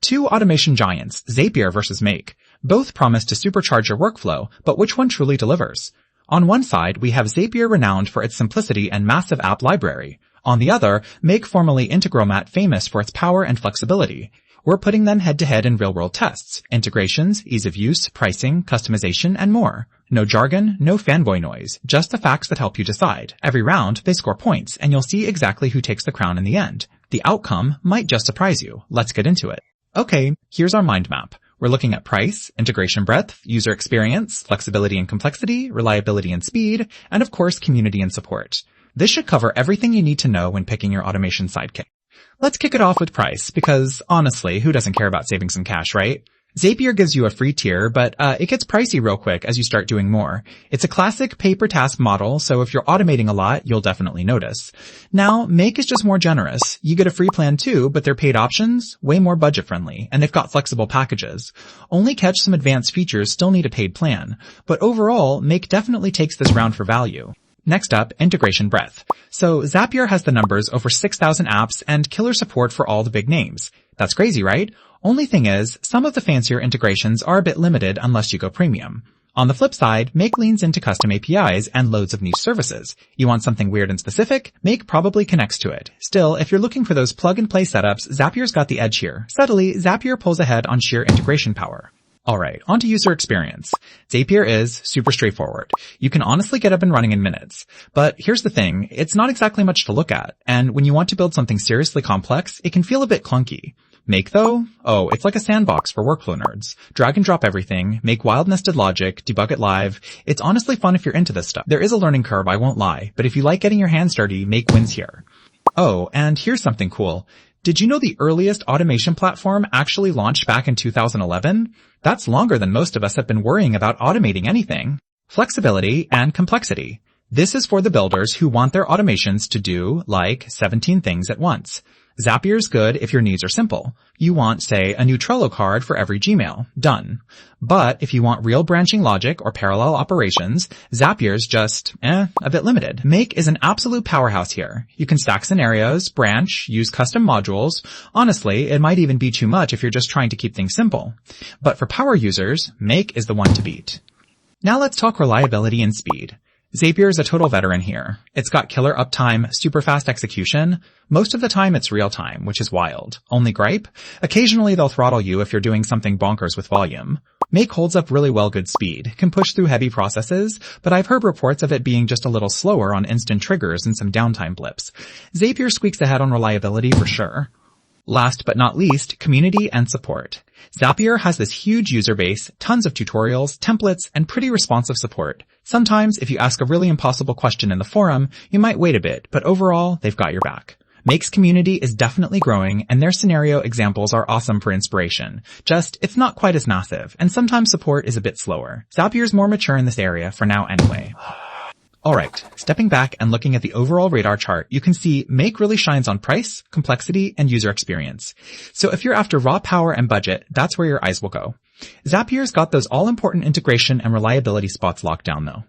Two automation giants, Zapier versus Make. Both promise to supercharge your workflow, but which one truly delivers? On one side, we have Zapier renowned for its simplicity and massive app library. On the other, Make, formerly Integromat, famous for its power and flexibility. We're putting them head-to-head in real-world tests, integrations, ease of use, pricing, customization, and more. No jargon, no fanboy noise, just the facts that help you decide. Every round, they score points, and you'll see exactly who takes the crown in the end. The outcome might just surprise you. Let's get into it. Okay, here's our mind map. We're looking at price, integration breadth, user experience, flexibility and complexity, reliability and speed, and of course, community and support. This should cover everything you need to know when picking your automation sidekick. Let's kick it off with price, because honestly, who doesn't care about saving some cash, right? Zapier gives you a free tier, but it gets pricey real quick as you start doing more. It's a classic pay-per-task model, so if you're automating a lot, you'll definitely notice. Now, Make is just more generous. You get a free plan too, but their paid options, way more budget-friendly, and they've got flexible packages. Only catch some advanced features still need a paid plan, but overall, Make definitely takes this round for value. Next up, integration breadth. So Zapier has the numbers over 6,000 apps and killer support for all the big names. That's crazy, right? Only thing is, some of the fancier integrations are a bit limited unless you go premium. On the flip side, Make leans into custom APIs and loads of niche services. You want something weird and specific? Make probably connects to it. Still, if you're looking for those plug-and-play setups, Zapier's got the edge here. Subtly, Zapier pulls ahead on sheer integration power. Alright, on to user experience. Zapier is super straightforward. You can honestly get up and running in minutes. But here's the thing, it's not exactly much to look at, and when you want to build something seriously complex, it can feel a bit clunky. Make though? Oh, it's like a sandbox for workflow nerds. Drag and drop everything, make wild nested logic, debug it live. It's honestly fun if you're into this stuff. There is a learning curve, I won't lie, but if you like getting your hands dirty, Make wins here. Oh, and here's something cool. Did you know the earliest automation platform actually launched back in 2011? That's longer than most of us have been worrying about automating anything. Flexibility and complexity. This is for the builders who want their automations to do, like, 17 things at once. Zapier's good if your needs are simple. You want, say, a new Trello card for every Gmail. Done. But if you want real branching logic or parallel operations, Zapier's just, a bit limited. Make is an absolute powerhouse here. You can stack scenarios, branch, use custom modules. Honestly, it might even be too much if you're just trying to keep things simple. But for power users, Make is the one to beat. Now let's talk reliability and speed. Zapier is a total veteran here. It's got killer uptime, super fast execution. Most of the time it's real time, which is wild. Only gripe? Occasionally they'll throttle you if you're doing something bonkers with volume. Make holds up really well good speed, can push through heavy processes, but I've heard reports of it being just a little slower on instant triggers and some downtime blips. Zapier squeaks ahead on reliability for sure. Last but not least, community and support. Zapier has this huge user base, tons of tutorials, templates, and pretty responsive support. Sometimes, if you ask a really impossible question in the forum, you might wait a bit, but overall, they've got your back. Make's community is definitely growing, and their scenario examples are awesome for inspiration. Just, it's not quite as massive, and sometimes support is a bit slower. Zapier's more mature in this area for now anyway. Alright, stepping back and looking at the overall radar chart, you can see Make really shines on price, complexity, and user experience. So if you're after raw power and budget, that's where your eyes will go. Zapier's got those all-important integration and reliability spots locked down though.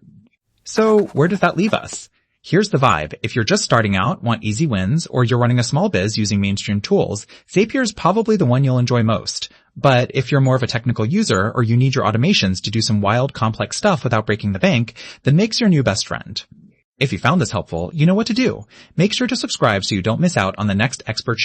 So where does that leave us? Here's the vibe. If you're just starting out, want easy wins, or you're running a small biz using mainstream tools, Zapier's probably the one you'll enjoy most. But if you're more of a technical user, or you need your automations to do some wild, complex stuff without breaking the bank, then Make's your new best friend. If you found this helpful, you know what to do. Make sure to subscribe so you don't miss out on the next expert